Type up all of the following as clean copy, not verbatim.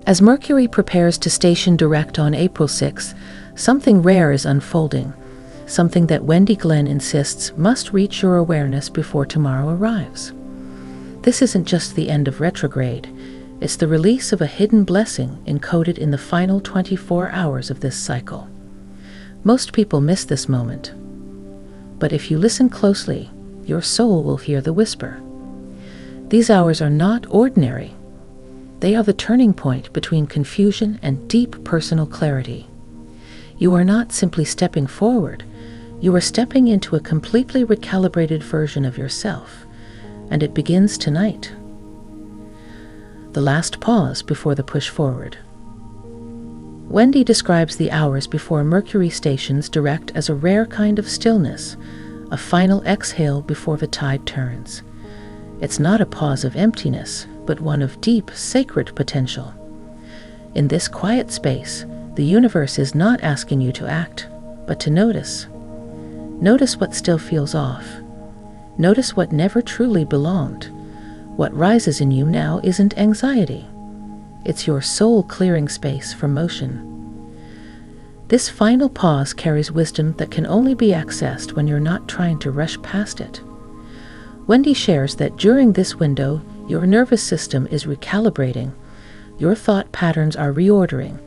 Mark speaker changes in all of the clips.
Speaker 1: As Mercury prepares to station direct on April 6th, something rare is unfolding, something that Wendy Glenn insists must reach your awareness before tomorrow arrives. This isn't just the end of retrograde, it's the release of a hidden blessing encoded in the final 24 hours of this cycle. Most people miss this moment, but if you listen closely, your soul will hear the whisper. These hours are not ordinary. They are the turning point between confusion and deep personal clarity. You are not simply stepping forward, you are stepping into a completely recalibrated version of yourself, and it begins tonight. The last pause before the push forward. Wendy describes the hours before Mercury stations direct as a rare kind of stillness, a final exhale before the tide turns. It's not a pause of emptiness, but one of deep, sacred potential. In this quiet space, the universe is not asking you to act, but to notice. Notice what still feels off. Notice what never truly belonged. What rises in you now isn't anxiety. It's your soul clearing space for motion. This final pause carries wisdom that can only be accessed when you're not trying to rush past it. Wendy shares that during this window, your nervous system is recalibrating, your thought patterns are reordering,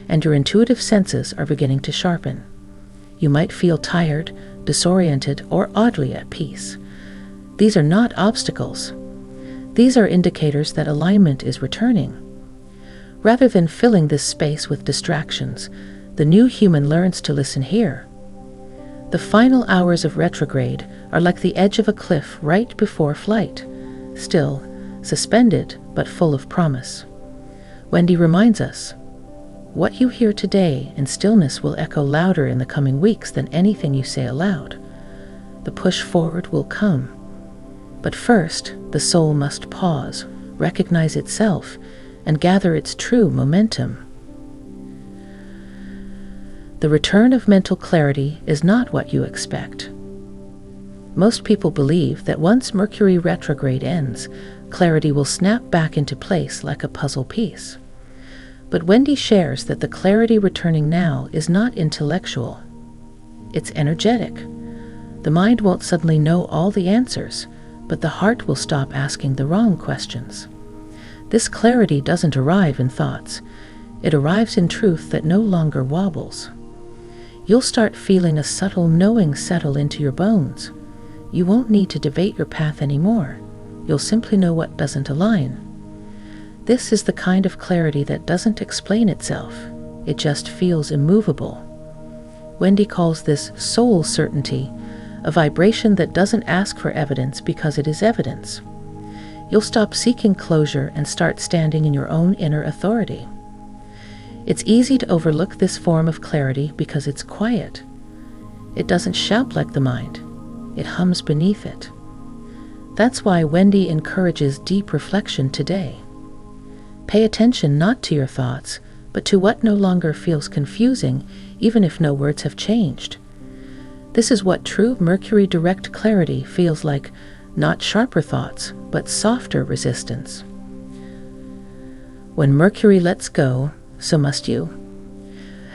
Speaker 1: and your intuitive senses are beginning to sharpen. You might feel tired, disoriented, or oddly at peace. These are not obstacles. These are indicators that alignment is returning. Rather than filling this space with distractions, the new human learns to listen here. The final hours of retrograde are like the edge of a cliff right before flight, still, suspended, but full of promise. Wendy reminds us, what you hear today in stillness will echo louder in the coming weeks than anything you say aloud. The push forward will come. But first, the soul must pause, recognize itself, and gather its true momentum. The return of mental clarity is not what you expect. Most people believe that once Mercury retrograde ends, clarity will snap back into place like a puzzle piece. But Wendy shares that the clarity returning now is not intellectual. It's energetic. The mind won't suddenly know all the answers, but the heart will stop asking the wrong questions. This clarity doesn't arrive in thoughts. It arrives in truth that no longer wobbles. You'll start feeling a subtle knowing settle into your bones. You won't need to debate your path anymore. You'll simply know what doesn't align. This is the kind of clarity that doesn't explain itself. It just feels immovable. Wendy calls this soul certainty, a vibration that doesn't ask for evidence because it is evidence. You'll stop seeking closure and start standing in your own inner authority. It's easy to overlook this form of clarity because it's quiet. It doesn't shout like the mind. It hums beneath it. That's why Wendy encourages deep reflection today. Pay attention not to your thoughts, but to what no longer feels confusing, even if no words have changed. This is what true Mercury direct clarity feels like, not sharper thoughts, but softer resistance. When Mercury lets go, so must you.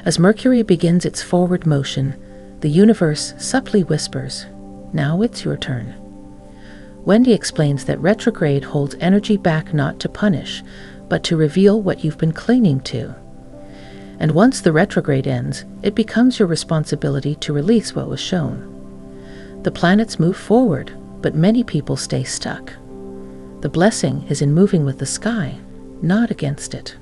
Speaker 1: As Mercury begins its forward motion, the universe subtly whispers, "Now it's your turn." Wendy explains that retrograde holds energy back not to punish, but to reveal what you've been clinging to. And once the retrograde ends, it becomes your responsibility to release what was shown. The planets move forward, but many people stay stuck. The blessing is in moving with the sky, not against it.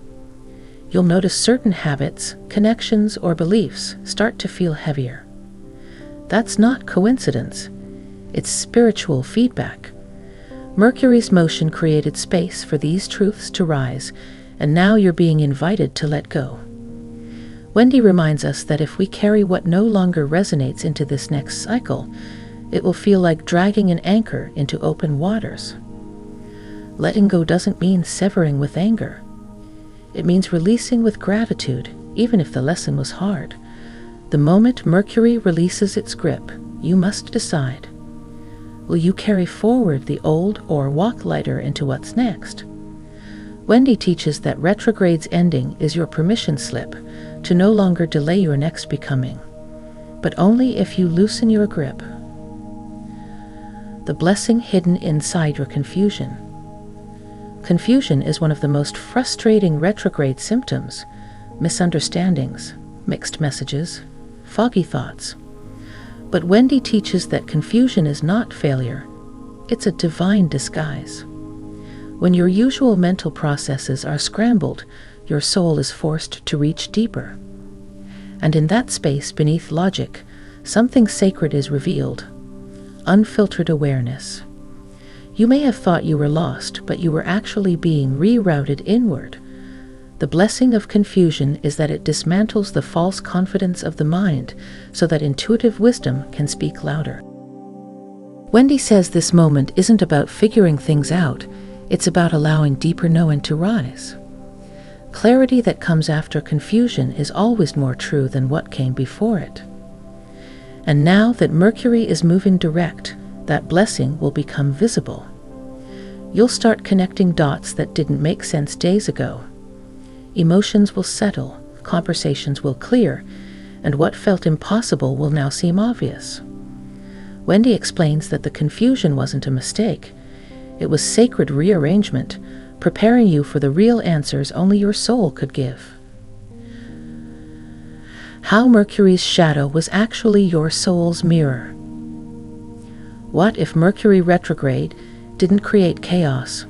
Speaker 1: You'll notice certain habits, connections, or beliefs start to feel heavier. That's not coincidence. It's spiritual feedback. Mercury's motion created space for these truths to rise, and now you're being invited to let go. Wendy reminds us that if we carry what no longer resonates into this next cycle, it will feel like dragging an anchor into open waters. Letting go doesn't mean severing with anger. It means releasing with gratitude, even if the lesson was hard. The moment Mercury releases its grip, you must decide. Will you carry forward the old or walk lighter into what's next? Wendy teaches that retrograde's ending is your permission slip to no longer delay your next becoming, but only if you loosen your grip. The blessing hidden inside your confusion. Confusion is one of the most frustrating retrograde symptoms. Misunderstandings, mixed messages, foggy thoughts. But Wendy teaches that confusion is not failure. It's a divine disguise. When your usual mental processes are scrambled, your soul is forced to reach deeper. And in that space beneath logic, something sacred is revealed. Unfiltered awareness. You may have thought you were lost, but you were actually being rerouted inward. The blessing of confusion is that it dismantles the false confidence of the mind so that intuitive wisdom can speak louder. Wendy says this moment isn't about figuring things out, it's about allowing deeper knowing to rise. Clarity that comes after confusion is always more true than what came before it. And now that Mercury is moving direct, that blessing will become visible. You'll start connecting dots that didn't make sense days ago. Emotions will settle, conversations will clear, and what felt impossible will now seem obvious. Wendy explains that the confusion wasn't a mistake. It was sacred rearrangement, preparing you for the real answers only your soul could give. How Mercury's shadow was actually your soul's mirror. What if Mercury retrograde didn't create chaos,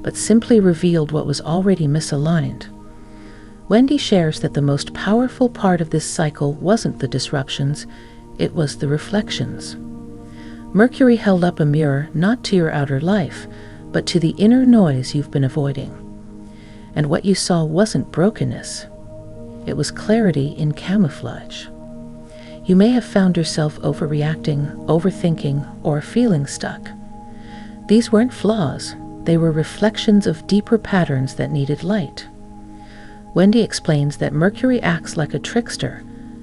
Speaker 1: but simply revealed what was already misaligned? Wendy shares that the most powerful part of this cycle wasn't the disruptions, it was the reflections. Mercury held up a mirror not to your outer life, but to the inner noise you've been avoiding. And what you saw wasn't brokenness. It was clarity in camouflage. You may have found yourself overreacting, overthinking, or feeling stuck. These weren't flaws, they were reflections of deeper patterns that needed light. Wendy explains that Mercury acts like a trickster,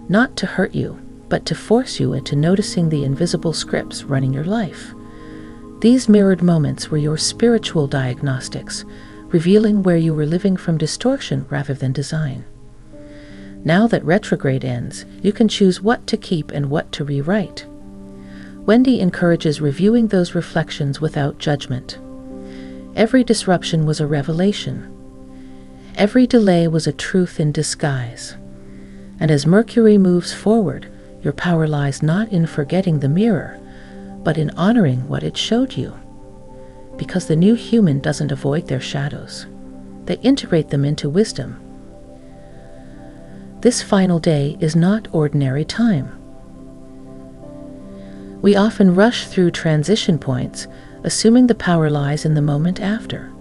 Speaker 1: not to hurt you, but to force you into noticing the invisible scripts running your life. These mirrored moments were your spiritual diagnostics, revealing where you were living from distortion rather than design. Now that retrograde ends, you can choose what to keep and what to rewrite. Wendy encourages reviewing those reflections without judgment. Every disruption was a revelation. Every delay was a truth in disguise. And as Mercury moves forward, your power lies not in forgetting the mirror, but in honoring what it showed you. Because the new human doesn't avoid their shadows. They integrate them into wisdom. This final day is not ordinary time. We often rush through transition points, assuming the power lies in the moment after.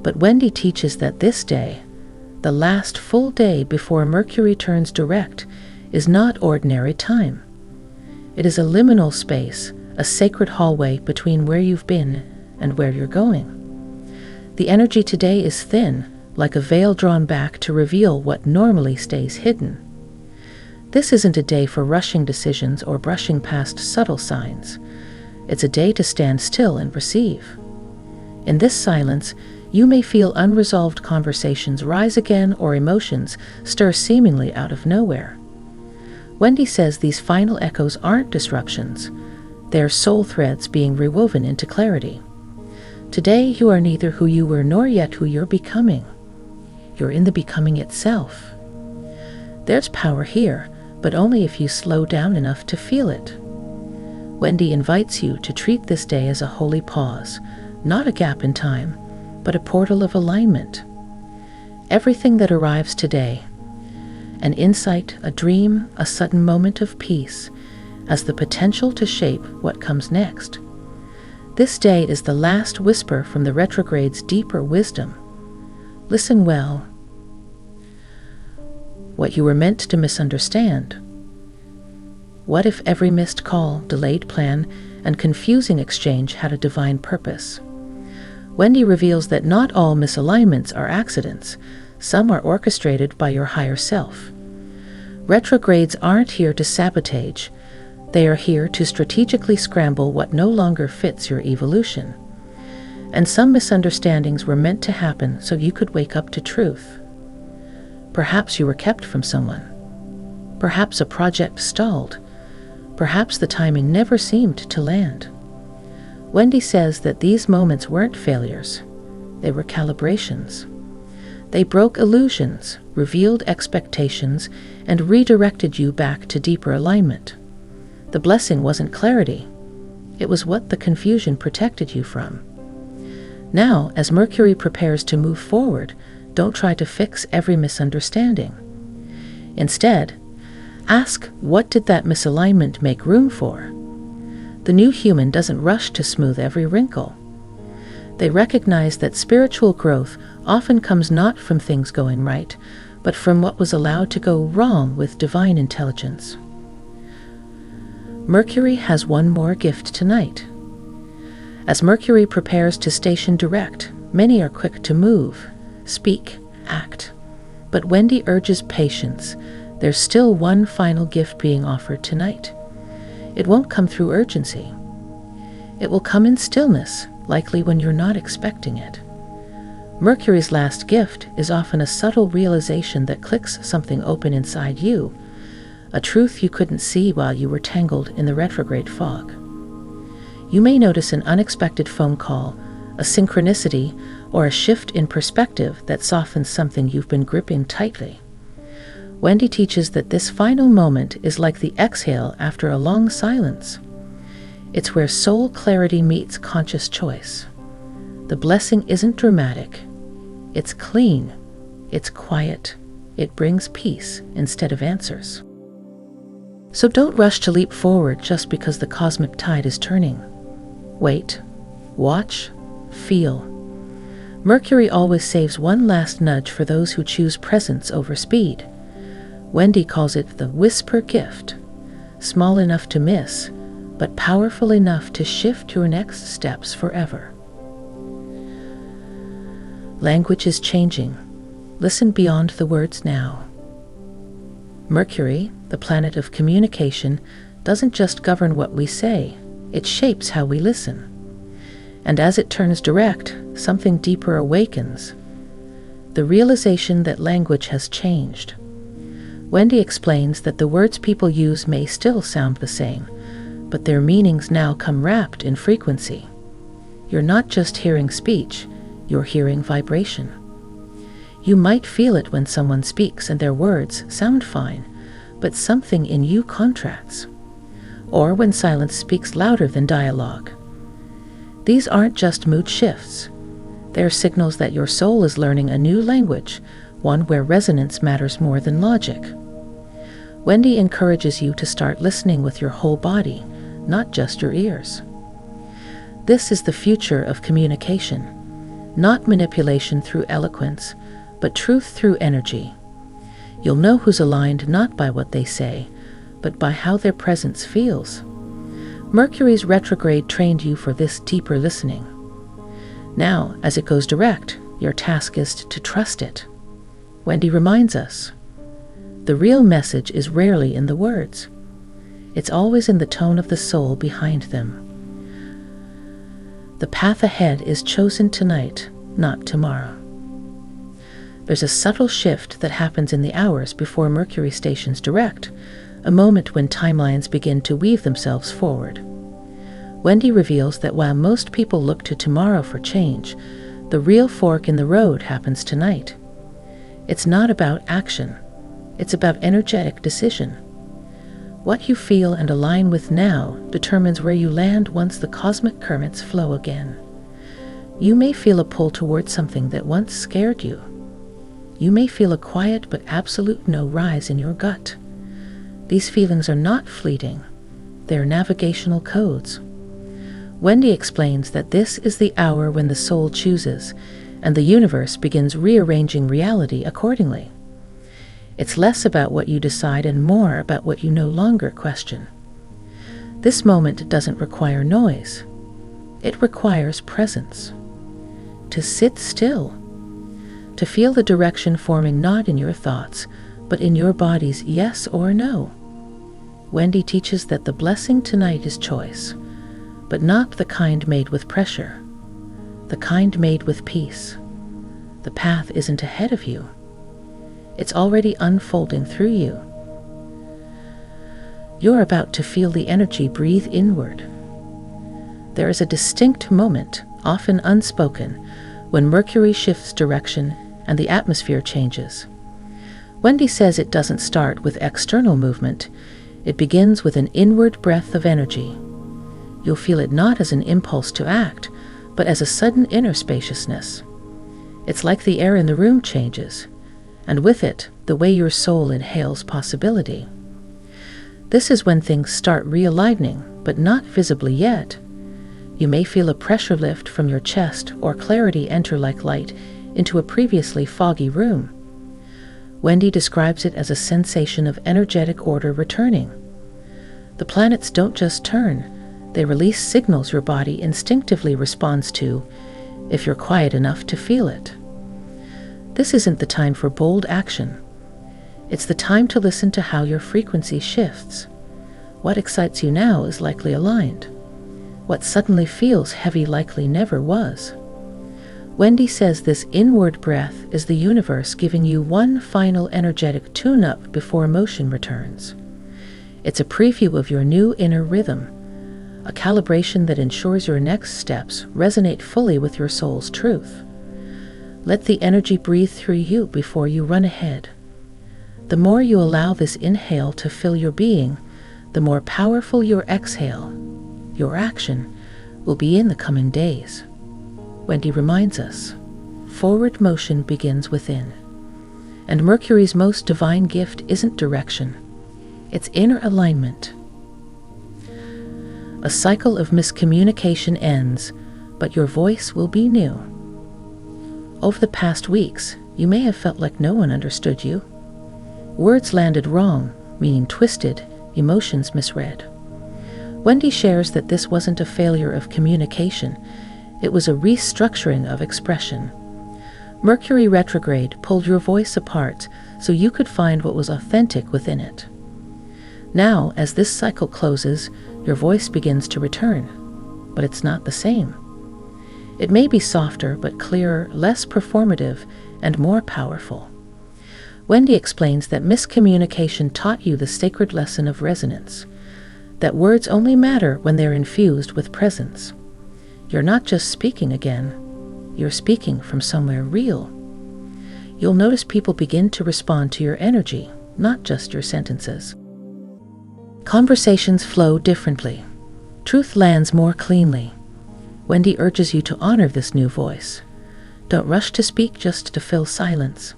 Speaker 1: But Wendy teaches that this day, the last full day before Mercury turns direct, is not ordinary time. It is a liminal space, a sacred hallway between where you've been and where you're going. The energy today is thin, like a veil drawn back to reveal what normally stays hidden. This isn't a day for rushing decisions or brushing past subtle signs. It's a day to stand still and receive. In this silence, you may feel unresolved conversations rise again or emotions stir seemingly out of nowhere. Wendy says these final echoes aren't disruptions. They're soul threads being rewoven into clarity. Today, you are neither who you were nor yet who you're becoming. You're in the becoming itself. There's power here, but only if you slow down enough to feel it. Wendy invites you to treat this day as a holy pause, not a gap in time, but a portal of alignment. Everything that arrives today, an insight, a dream, a sudden moment of peace, has the potential to shape what comes next. This day is the last whisper from the retrograde's deeper wisdom. Listen well. What you were meant to misunderstand. What if every missed call, delayed plan, and confusing exchange had a divine purpose? Wendy reveals that not all misalignments are accidents. Some are orchestrated by your higher self. Retrogrades aren't here to sabotage. They are here to strategically scramble what no longer fits your evolution. And some misunderstandings were meant to happen so you could wake up to truth. Perhaps you were kept from someone. Perhaps a project stalled. Perhaps the timing never seemed to land. Wendy says that these moments weren't failures. They were calibrations. They broke illusions, revealed expectations, and redirected you back to deeper alignment. The blessing wasn't clarity. It was what the confusion protected you from. Now, as Mercury prepares to move forward, don't try to fix every misunderstanding. Instead, ask, what did that misalignment make room for? The new human doesn't rush to smooth every wrinkle. They recognize that spiritual growth often comes not from things going right, but from what was allowed to go wrong with divine intelligence. Mercury has one more gift tonight. As Mercury prepares to station direct, many are quick to move, speak, act. But Wendy urges patience. There's still one final gift being offered tonight. It won't come through urgency. It will come in stillness, likely when you're not expecting it. Mercury's last gift is often a subtle realization that clicks something open inside you, a truth you couldn't see while you were tangled in the retrograde fog. You may notice an unexpected phone call, a synchronicity, or a shift in perspective that softens something you've been gripping tightly. Wendy teaches that this final moment is like the exhale after a long silence. It's where soul clarity meets conscious choice. The blessing isn't dramatic. It's clean. It's quiet. It brings peace instead of answers. So don't rush to leap forward just because the cosmic tide is turning. Wait, watch, feel. Mercury always saves one last nudge for those who choose presence over speed. Wendy calls it the whisper gift, small enough to miss, but powerful enough to shift your next steps forever. Language is changing. Listen beyond the words now. Mercury, the planet of communication, doesn't just govern what we say, it shapes how we listen. And as it turns direct, something deeper awakens. The realization that language has changed. Wendy explains that the words people use may still sound the same, but their meanings now come wrapped in frequency. You're not just hearing speech, you're hearing vibration. You might feel it when someone speaks and their words sound fine, but something in you contracts. Or when silence speaks louder than dialogue. These aren't just mood shifts. They're signals that your soul is learning a new language, one where resonance matters more than logic. Wendy encourages you to start listening with your whole body, not just your ears. This is the future of communication, not manipulation through eloquence, but truth through energy. You'll know who's aligned not by what they say, but by how their presence feels. Mercury's retrograde trained you for this deeper listening. Now, as it goes direct, your task is to trust it. Wendy reminds us, the real message is rarely in the words. It's always in the tone of the soul behind them. The path ahead is chosen tonight, not tomorrow. There's a subtle shift that happens in the hours before Mercury stations direct, a moment when timelines begin to weave themselves forward. Wendy reveals that while most people look to tomorrow for change, the real fork in the road happens tonight. It's not about action. It's about energetic decision. What you feel and align with now determines where you land once the cosmic currents flow again. You may feel a pull towards something that once scared you. You may feel a quiet but absolute no rise in your gut. These feelings are not fleeting. They're navigational codes. Wendy explains that this is the hour when the soul chooses, and the universe begins rearranging reality accordingly. It's less about what you decide and more about what you no longer question. This moment doesn't require noise. It requires presence. To sit still. To feel the direction forming not in your thoughts, but in your body's yes or no. Wendy teaches that the blessing tonight is choice, but not the kind made with pressure. the kind made with peace. The path isn't ahead of you. It's already unfolding through you. You're about to feel the energy breathe inward. There is a distinct moment, often unspoken, when Mercury shifts direction and the atmosphere changes. Wendy says it doesn't start with external movement. It begins with an inward breath of energy. You'll feel it not as an impulse to act, but as a sudden inner spaciousness. It's like the air in the room changes, and with it, the way your soul inhales possibility. This is when things start realigning, but not visibly yet. You may feel a pressure lift from your chest or clarity enter like light into a previously foggy room. Wendy describes it as a sensation of energetic order returning. The planets don't just turn, they release signals your body instinctively responds to, if you're quiet enough to feel it. This isn't the time for bold action. It's the time to listen to how your frequency shifts. What excites you now is likely aligned. What suddenly feels heavy likely never was. Wendy says this inward breath is the universe giving you one final energetic tune-up before emotion returns. It's a preview of your new inner rhythm, a calibration that ensures your next steps resonate fully with your soul's truth. Let the energy breathe through you before you run ahead. The more you allow this inhale to fill your being, the more powerful your exhale, your action, will be in the coming days. Wendy reminds us, forward motion begins within. And Mercury's most divine gift isn't direction, it's inner alignment. A cycle of miscommunication ends, but your voice will be new. Over the past weeks, you may have felt like no one understood you. Words landed wrong, meaning twisted, emotions misread. Wendy shares that this wasn't a failure of communication, it was a restructuring of expression. Mercury retrograde pulled your voice apart so you could find what was authentic within it. Now, as this cycle closes, your voice begins to return, but it's not the same. It may be softer but clearer, less performative, and more powerful. Wendy explains that miscommunication taught you the sacred lesson of resonance, that words only matter when they're infused with presence. You're not just speaking again, you're speaking from somewhere real. You'll notice people begin to respond to your energy, not just your sentences. Conversations flow differently. Truth lands more cleanly. Wendy urges you to honor this new voice. Don't rush to speak just to fill silence.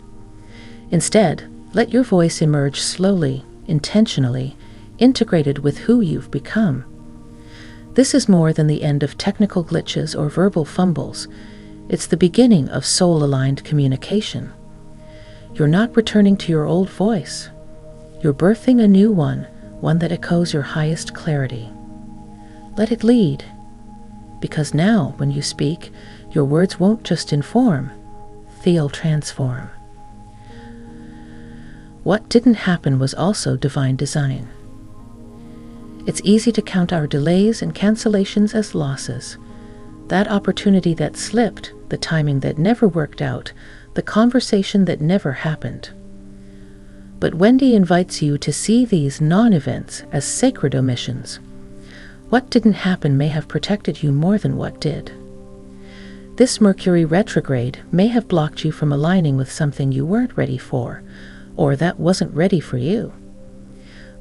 Speaker 1: Instead, let your voice emerge slowly, intentionally, integrated with who you've become. This is more than the end of technical glitches or verbal fumbles. It's the beginning of soul-aligned communication. You're not returning to your old voice. You're birthing a new one that echoes your highest clarity. Let it lead, because now, when you speak, your words won't just inform, they'll transform. What didn't happen was also divine design. It's easy to count our delays and cancellations as losses. That opportunity that slipped, the timing that never worked out, the conversation that never happened. But Wendy invites you to see these non-events as sacred omissions. What didn't happen may have protected you more than what did. This Mercury retrograde may have blocked you from aligning with something you weren't ready for, or that wasn't ready for you.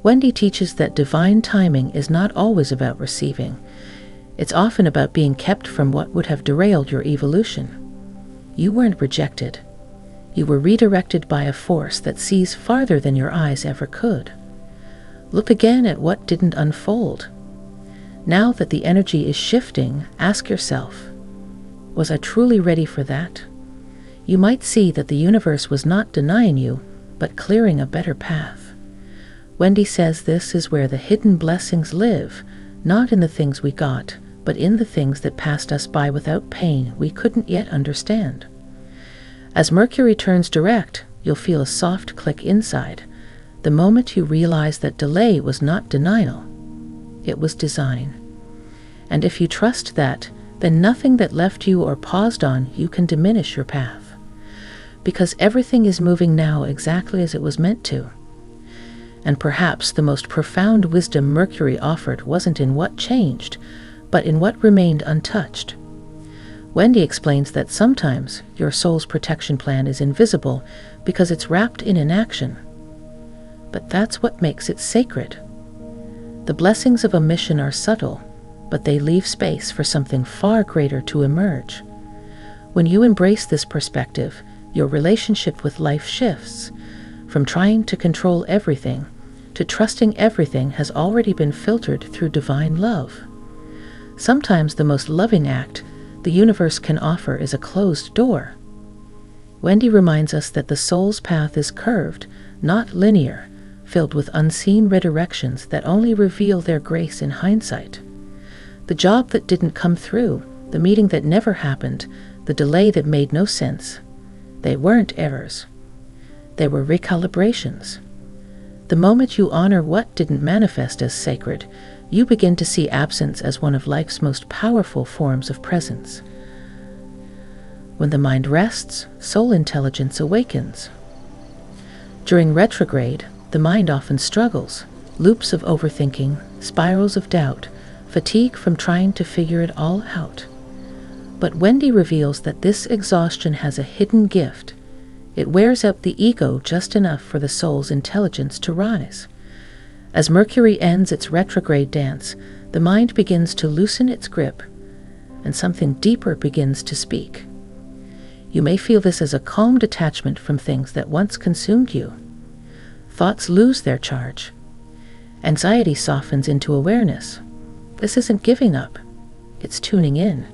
Speaker 1: Wendy teaches that divine timing is not always about receiving. It's often about being kept from what would have derailed your evolution. You weren't rejected. You were redirected by a force that sees farther than your eyes ever could. Look again at what didn't unfold. Now that the energy is shifting, ask yourself, was I truly ready for that? You might see that the universe was not denying you, but clearing a better path. Wendy says this is where the hidden blessings live, not in the things we got, but in the things that passed us by without pain we couldn't yet understand. As Mercury turns direct, you'll feel a soft click inside, the moment you realize that delay was not denial, it was design. And if you trust that, then nothing that left you or paused on you can diminish your path. Because everything is moving now exactly as it was meant to. And perhaps the most profound wisdom Mercury offered wasn't in what changed, but in what remained untouched. Wendy explains that sometimes your soul's protection plan is invisible because it's wrapped in inaction. But that's what makes it sacred. The blessings of omission are subtle, but they leave space for something far greater to emerge. When you embrace this perspective, your relationship with life shifts, from trying to control everything to trusting everything has already been filtered through divine love. Sometimes the most loving act the universe can offer is a closed door. Wendy reminds us that the soul's path is curved, not linear, filled with unseen redirections that only reveal their grace in hindsight. The job that didn't come through, the meeting that never happened, the delay that made no sense, they weren't errors. They were recalibrations. The moment you honor what didn't manifest as sacred, you begin to see absence as one of life's most powerful forms of presence. When the mind rests, soul intelligence awakens. During retrograde, the mind often struggles, loops of overthinking, spirals of doubt, fatigue from trying to figure it all out. But Wendy reveals that this exhaustion has a hidden gift. It wears out the ego just enough for the soul's intelligence to rise. As Mercury ends its retrograde dance, the mind begins to loosen its grip, and something deeper begins to speak. You may feel this as a calm detachment from things that once consumed you. Thoughts lose their charge. Anxiety softens into awareness. This isn't giving up, it's tuning in.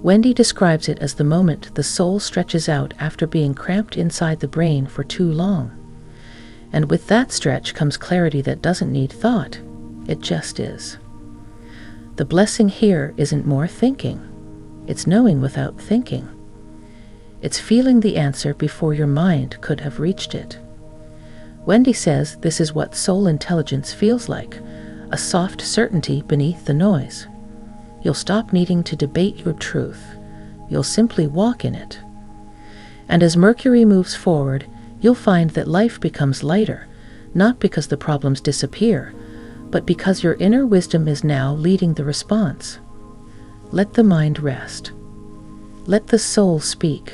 Speaker 1: Wendy describes it as the moment the soul stretches out after being cramped inside the brain for too long. And with that stretch comes clarity that doesn't need thought. It just is. The blessing here isn't more thinking. It's knowing without thinking. It's feeling the answer before your mind could have reached it. Wendy says this is what soul intelligence feels like, a soft certainty beneath the noise. You'll stop needing to debate your truth. You'll simply walk in it. And as Mercury moves forward, you'll find that life becomes lighter, not because the problems disappear, but because your inner wisdom is now leading the response. Let the mind rest. Let the soul speak.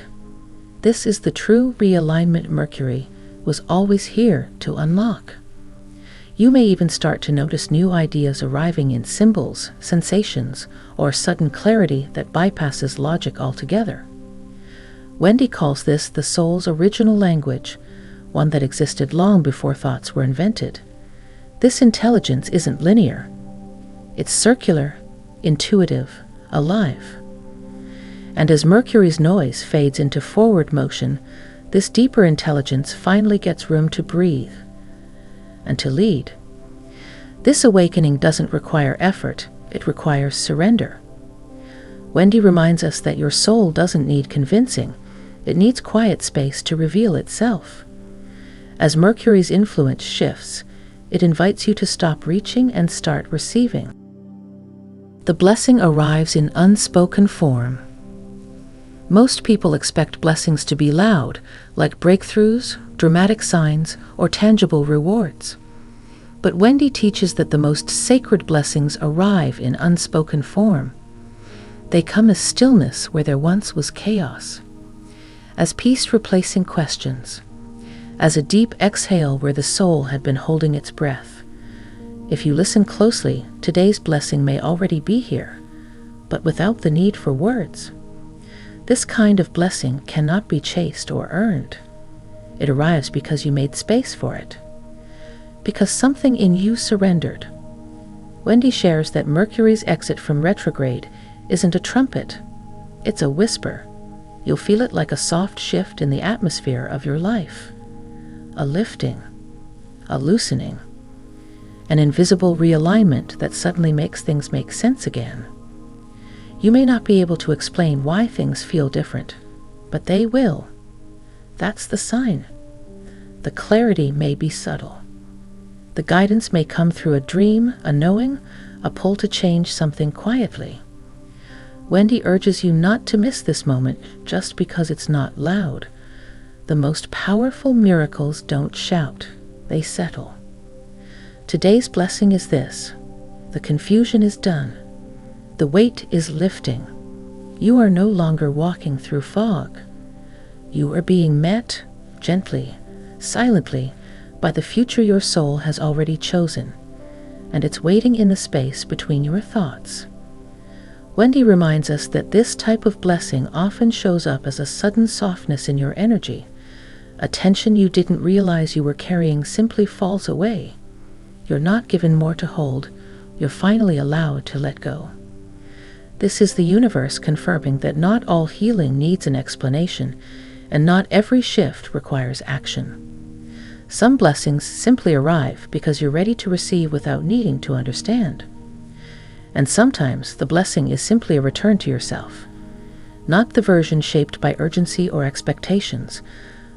Speaker 1: This is the true realignment Mercury was always here to unlock. You may even start to notice new ideas arriving in symbols, sensations, or sudden clarity that bypasses logic altogether. Wendy calls this the soul's original language, one that existed long before thoughts were invented. This intelligence isn't linear. It's circular, intuitive, alive. And as Mercury's noise fades into forward motion, this deeper intelligence finally gets room to breathe and to lead. This awakening doesn't require effort, it requires surrender. Wendy reminds us that your soul doesn't need convincing, it needs quiet space to reveal itself. As Mercury's influence shifts, it invites you to stop reaching and start receiving. The blessing arrives in unspoken form. Most people expect blessings to be loud, like breakthroughs, dramatic signs, or tangible rewards. But Wendy teaches that the most sacred blessings arrive in unspoken form. They come as stillness where there once was chaos, as peace replacing questions, as a deep exhale where the soul had been holding its breath. If you listen closely, today's blessing may already be here, but without the need for words. This kind of blessing cannot be chased or earned. It arrives because you made space for it, because something in you surrendered. Wendy shares that Mercury's exit from retrograde isn't a trumpet, it's a whisper. You'll feel it like a soft shift in the atmosphere of your life. A lifting, a loosening, an invisible realignment that suddenly makes things make sense again. You may not be able to explain why things feel different, but they will. That's the sign. The clarity may be subtle. The guidance may come through a dream, a knowing, a pull to change something quietly. Wendy urges you not to miss this moment just because it's not loud. The most powerful miracles don't shout, they settle. Today's blessing is this: the confusion is done. The weight is lifting. You are no longer walking through fog. You are being met, gently, silently, by the future your soul has already chosen, and it's waiting in the space between your thoughts. Wendy reminds us that this type of blessing often shows up as a sudden softness in your energy. A tension you didn't realize you were carrying simply falls away. You're not given more to hold, you're finally allowed to let go. This is the universe confirming that not all healing needs an explanation, and not every shift requires action. Some blessings simply arrive because you're ready to receive without needing to understand. And sometimes the blessing is simply a return to yourself, not the version shaped by urgency or expectations,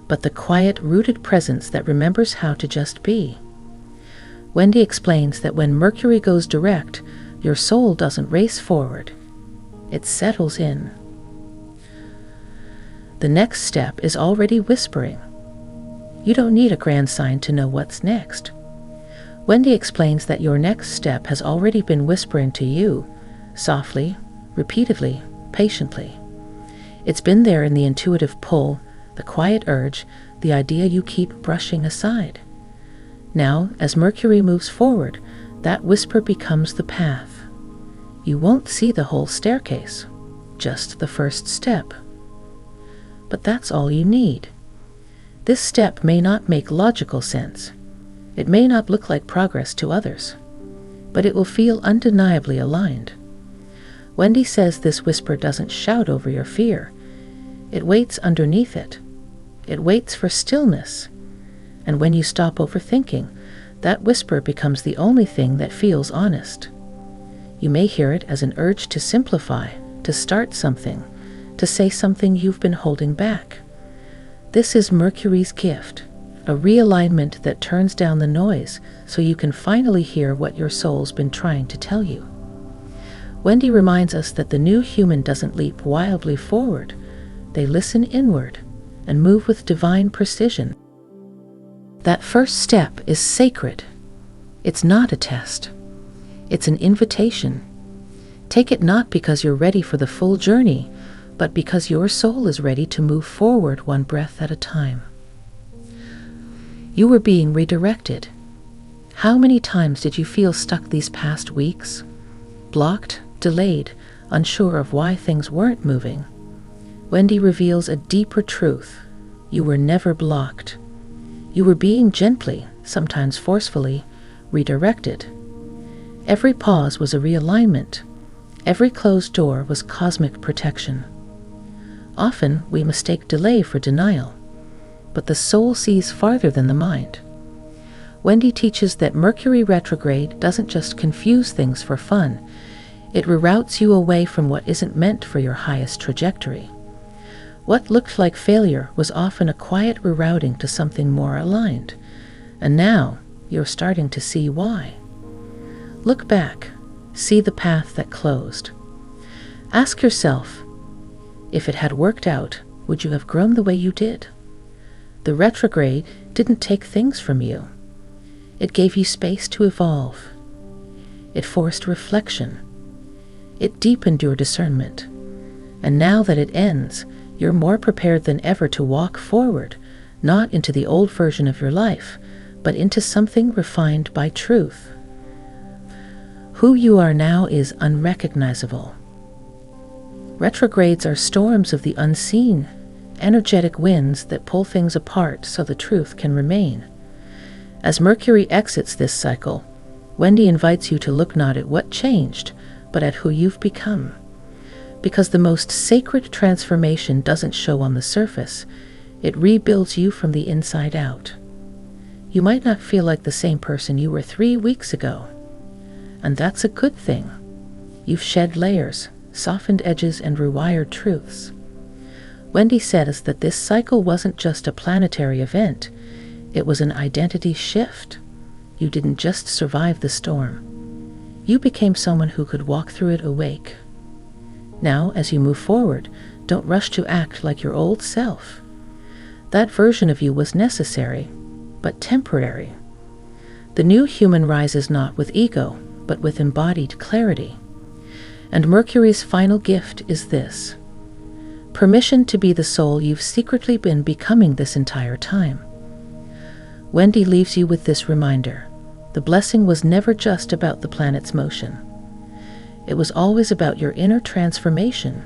Speaker 1: but the quiet, rooted presence that remembers how to just be. Wendy explains that when Mercury goes direct, your soul doesn't race forward. It settles in. The next step is already whispering. You don't need a grand sign to know what's next. Wendy explains that your next step has already been whispering to you, softly, repeatedly, patiently. It's been there in the intuitive pull, the quiet urge, the idea you keep brushing aside. Now, as Mercury moves forward, that whisper becomes the path. You won't see the whole staircase, just the first step. But that's all you need. This step may not make logical sense. It may not look like progress to others, but it will feel undeniably aligned. Wendy says this whisper doesn't shout over your fear. It waits underneath it. It waits for stillness. And when you stop overthinking, that whisper becomes the only thing that feels honest. You may hear it as an urge to simplify, to start something, to say something you've been holding back. This is Mercury's gift, a realignment that turns down the noise so you can finally hear what your soul's been trying to tell you. Wendy reminds us that the new human doesn't leap wildly forward. They listen inward and move with divine precision. That first step is sacred. It's not a test. It's an invitation. Take it not because you're ready for the full journey, but because your soul is ready to move forward one breath at a time. You were being redirected. How many times did you feel stuck these past weeks? Blocked, delayed, unsure of why things weren't moving? Wendy reveals a deeper truth. You were never blocked. You were being gently, sometimes forcefully, redirected. Every pause was a realignment. Every closed door was cosmic protection. Often we mistake delay for denial, but the soul sees farther than the mind. Wendy teaches that Mercury retrograde doesn't just confuse things for fun. It reroutes you away from what isn't meant for your highest trajectory. What looked like failure was often a quiet rerouting to something more aligned, and now you're starting to see why. Look back, see the path that closed. Ask yourself, if it had worked out, would you have grown the way you did? The retrograde didn't take things from you. It gave you space to evolve. It forced reflection. It deepened your discernment. And now that it ends, you're more prepared than ever to walk forward, not into the old version of your life, but into something refined by truth. Who you are now is unrecognizable. Retrogrades are storms of the unseen, energetic winds that pull things apart so the truth can remain. As Mercury exits this cycle, Wendy invites you to look not at what changed, but at who you've become. Because the most sacred transformation doesn't show on the surface, it rebuilds you from the inside out. You might not feel like the same person you were 3 weeks ago, and that's a good thing. You've shed layers, softened edges, and rewired truths. Wendy says that this cycle wasn't just a planetary event, it was an identity shift. You didn't just survive the storm. You became someone who could walk through it awake. Now, as you move forward, don't rush to act like your old self. That version of you was necessary, but temporary. The new human rises not with ego, but with embodied clarity. And Mercury's final gift is this: permission to be the soul you've secretly been becoming this entire time. Wendy leaves you with this reminder: the blessing was never just about the planet's motion. It was always about your inner transformation.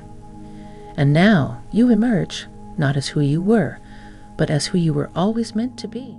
Speaker 1: And now you emerge, not as who you were, but as who you were always meant to be.